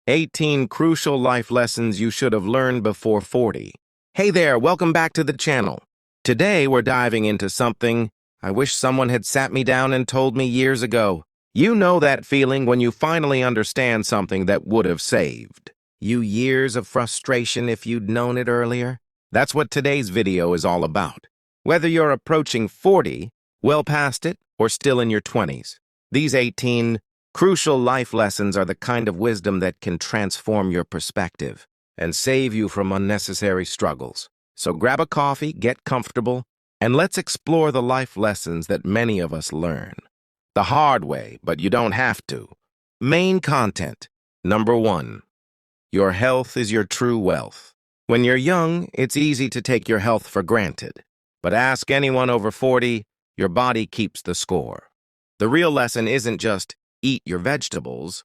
18 Crucial Life Lessons You Should Have Learned Before 40. Hey there, welcome back to the channel. Today we're diving into something I wish someone had sat me down and told me years ago. You know that feeling when you finally understand something that would have saved you years of frustration if you'd known it earlier? That's what today's video is all about. Whether you're approaching 40, well past it, or still in your 20s, these 18 crucial life lessons are the kind of wisdom that can transform your perspective and save you from unnecessary struggles. So grab a coffee, get comfortable, and let's explore the life lessons that many of us learn the hard way, but you don't have to. Main content. Number 1. Your health is your true wealth. When you're young, it's easy to take your health for granted. But ask anyone over 40, your body keeps the score. The real lesson isn't just eat your vegetables.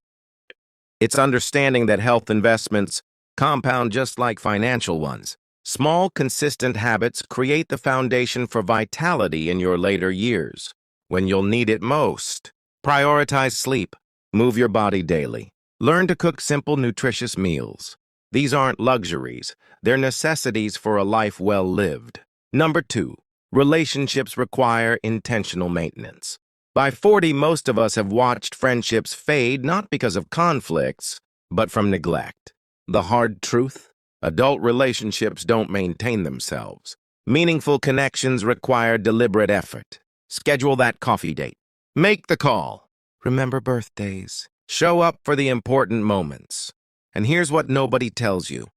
It's understanding that health investments compound just like financial ones. Small, consistent habits create the foundation for vitality in your later years, when you'll need it most. Prioritize sleep. Move your body daily. Learn to cook simple, nutritious meals. These aren't luxuries. They're necessities for a life well lived. Number 2. Relationships require intentional maintenance. By 40, most of us have watched friendships fade not because of conflicts, but from neglect. The hard truth? Adult relationships don't maintain themselves. Meaningful connections require deliberate effort. Schedule that coffee date. Make the call. Remember birthdays. Show up for the important moments. And here's what nobody tells you.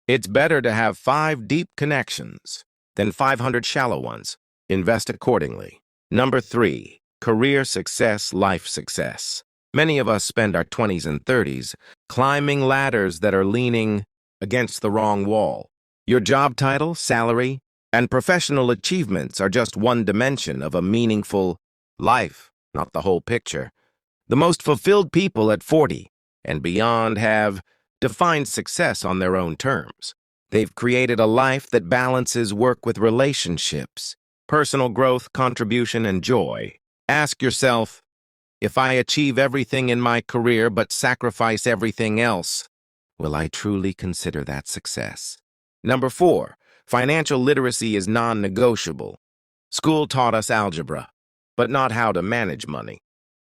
It's better to have 5 deep connections than 500 shallow ones. Invest accordingly. Number 3. Career success, life success. Many of us spend our 20s and 30s climbing ladders that are leaning against the wrong wall. Your job title, salary, and professional achievements are just one dimension of a meaningful life, not the whole picture. The most fulfilled people at 40 and beyond have defined success on their own terms. They've created a life that balances work with relationships, personal growth, contribution, and joy. Ask yourself, if I achieve everything in my career but sacrifice everything else, will I truly consider that success? Number 4. Financial literacy is non-negotiable. School taught us algebra, but not how to manage money.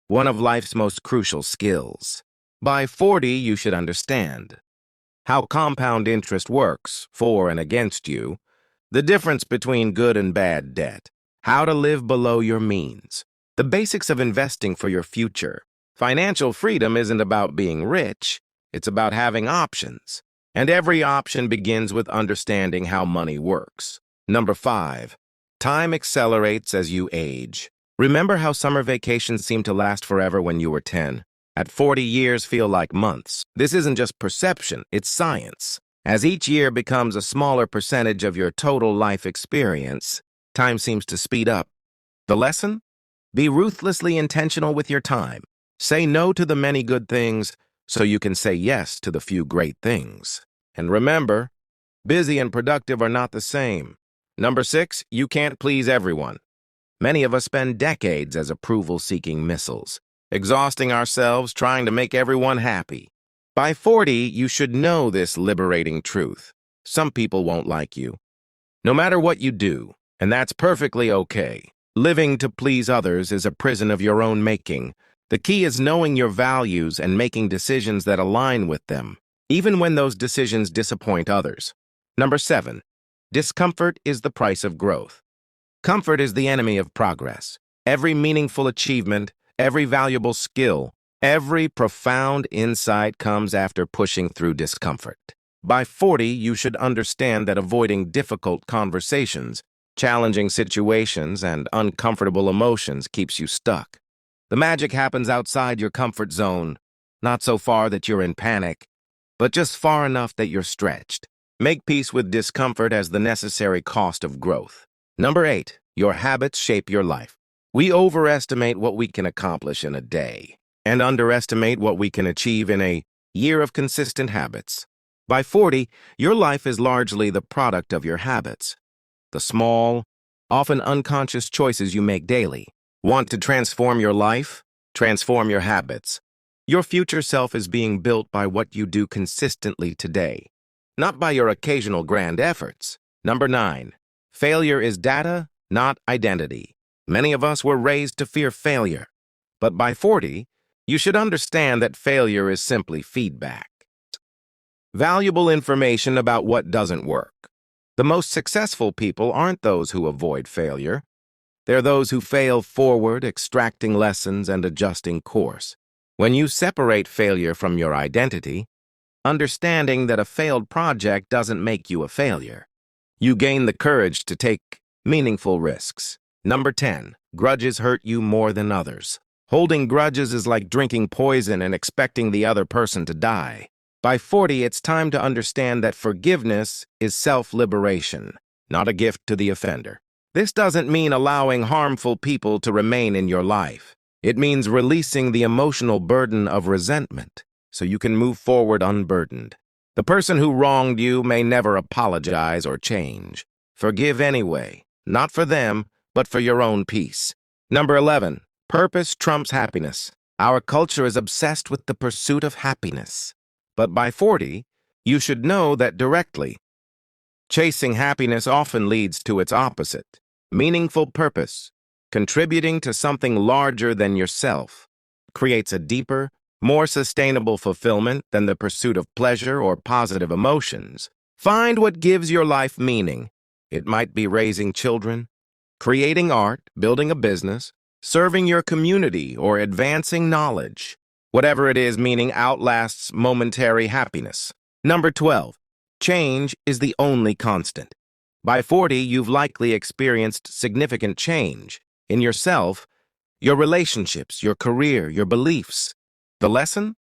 One of life's most crucial skills. By 40, you should understand how compound interest works, for and against you, the difference between good and bad debt, how to live below your means, the basics of investing for your future. Financial freedom isn't about being rich, it's about having options. And every option begins with understanding how money works. Number 5. Time accelerates as you age. Remember how summer vacations seemed to last forever when you were 10? At 40, years feel like months. This isn't just perception, it's science. As each year becomes a smaller percentage of your total life experience, time seems to speed up. The lesson? Be ruthlessly intentional with your time. Say no to the many good things so you can say yes to the few great things. And remember, busy and productive are not the same. Number 6, you can't please everyone. Many of us spend decades as approval-seeking missiles, exhausting ourselves trying to make everyone happy. By 40, you should know this liberating truth. Some people won't like you, no matter what you do, and that's perfectly okay. Living to please others is a prison of your own making. The key is knowing your values and making decisions that align with them, even when those decisions disappoint others. Number 7. Discomfort is the price of growth. Comfort is the enemy of progress. Every meaningful achievement, every valuable skill, every profound insight comes after pushing through discomfort. By 40, you should understand that avoiding difficult conversations, challenging situations, and uncomfortable emotions keeps you stuck. The magic happens outside your comfort zone, not so far that you're in panic, but just far enough that you're stretched. Make peace with discomfort as the necessary cost of growth. Number 8, your habits shape your life. We overestimate what we can accomplish in a day and underestimate what we can achieve in a year of consistent habits. By 40, your life is largely the product of your habits. The small, often unconscious choices you make daily. Want to transform your life? Transform your habits. Your future self is being built by what you do consistently today, not by your occasional grand efforts. Number 9. Failure is data, not identity. Many of us were raised to fear failure, but by 40, you should understand that failure is simply feedback. Valuable information about what doesn't work. The most successful people aren't those who avoid failure. They're those who fail forward, extracting lessons and adjusting course. When you separate failure from your identity, understanding that a failed project doesn't make you a failure, you gain the courage to take meaningful risks. Number 10. Grudges hurt you more than others. Holding grudges is like drinking poison and expecting the other person to die. By 40, it's time to understand that forgiveness is self-liberation, not a gift to the offender. This doesn't mean allowing harmful people to remain in your life. It means releasing the emotional burden of resentment so you can move forward unburdened. The person who wronged you may never apologize or change. Forgive anyway, not for them, but for your own peace. Number 11. Purpose trumps happiness. Our culture is obsessed with the pursuit of happiness. But by 40, you should know that directly. Chasing happiness often leads to its opposite. Meaningful purpose, contributing to something larger than yourself, creates a deeper, more sustainable fulfillment than the pursuit of pleasure or positive emotions. Find what gives your life meaning. It might be raising children, creating art, building a business, serving your community, or advancing knowledge. Whatever it is, meaning outlasts momentary happiness. Number 12. Change is the only constant. By 40, you've likely experienced significant change in yourself, your relationships, your career, your beliefs. The lesson?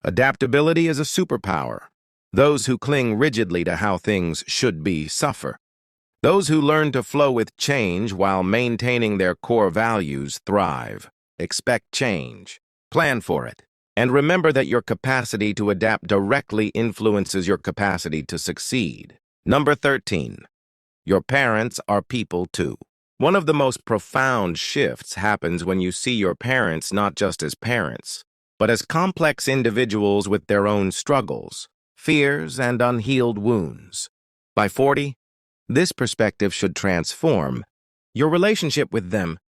Adaptability is a superpower. Those who cling rigidly to how things should be suffer. Those who learn to flow with change while maintaining their core values thrive. Expect change. Plan for it. And remember that your capacity to adapt directly influences your capacity to succeed. Number 13. Your parents are people too. One of the most profound shifts happens when you see your parents not just as parents, but as complex individuals with their own struggles, fears, and unhealed wounds. By 40, this perspective should transform your relationship with them,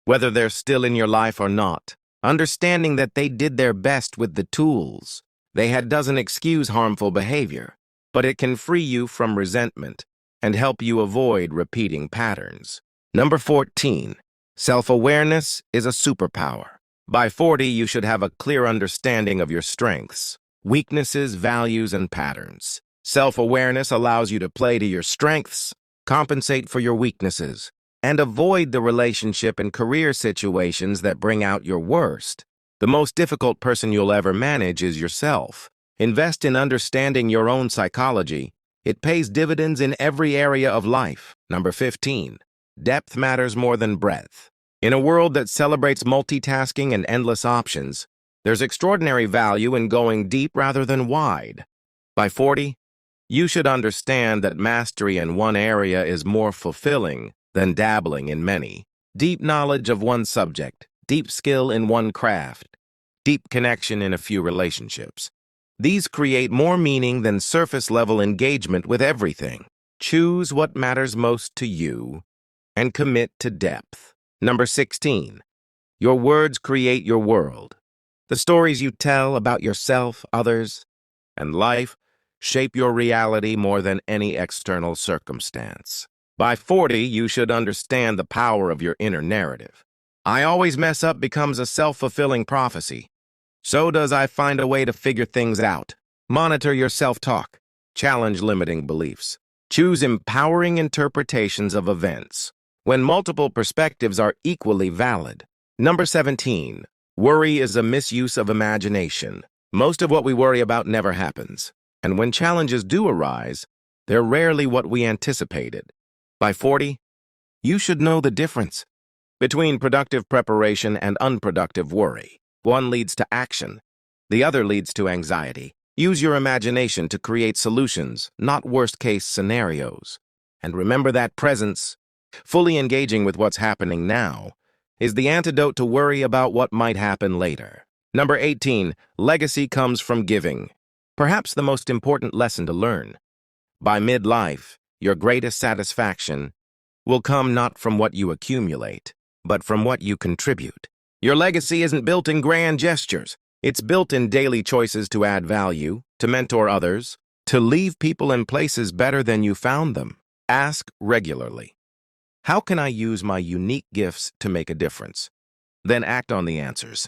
whether they're still in your life or not. Understanding that they did their best with the tools they had doesn't excuse harmful behavior, but it can free you from resentment and help you avoid repeating patterns. Number 14. Self-awareness is a superpower. By 40, you should have a clear understanding of your strengths, weaknesses, values, and patterns. Self-awareness allows you to play to your strengths, compensate for your weaknesses, and avoid the relationship and career situations that bring out your worst. The most difficult person you'll ever manage is yourself. Invest in understanding your own psychology. It pays dividends in every area of life. Number 15. Depth matters more than breadth. In a world that celebrates multitasking and endless options, there's extraordinary value in going deep rather than wide. By 40, you should understand that mastery in one area is more fulfilling than dabbling in many. Deep knowledge of one subject, deep skill in one craft, deep connection in a few relationships. These create more meaning than surface-level engagement with everything. Choose what matters most to you and commit to depth. Number 16. Your words create your world. The stories you tell about yourself, others, and life shape your reality more than any external circumstance. By 40, you should understand the power of your inner narrative. I always mess up becomes a self-fulfilling prophecy. So does I find a way to figure things out. Monitor your self-talk. Challenge limiting beliefs. Choose empowering interpretations of events when multiple perspectives are equally valid. Number 17. Worry is a misuse of imagination. Most of what we worry about never happens. And when challenges do arise, they're rarely what we anticipated. By 40, you should know the difference between productive preparation and unproductive worry. One leads to action. The other leads to anxiety. Use your imagination to create solutions, not worst-case scenarios. And remember that presence, fully engaging with what's happening now, is the antidote to worry about what might happen later. Number 18, legacy comes from giving. Perhaps the most important lesson to learn. By midlife, your greatest satisfaction will come not from what you accumulate, but from what you contribute. Your legacy isn't built in grand gestures. It's built in daily choices to add value, to mentor others, to leave people in places better than you found them. Ask regularly, how can I use my unique gifts to make a difference? Then act on the answers.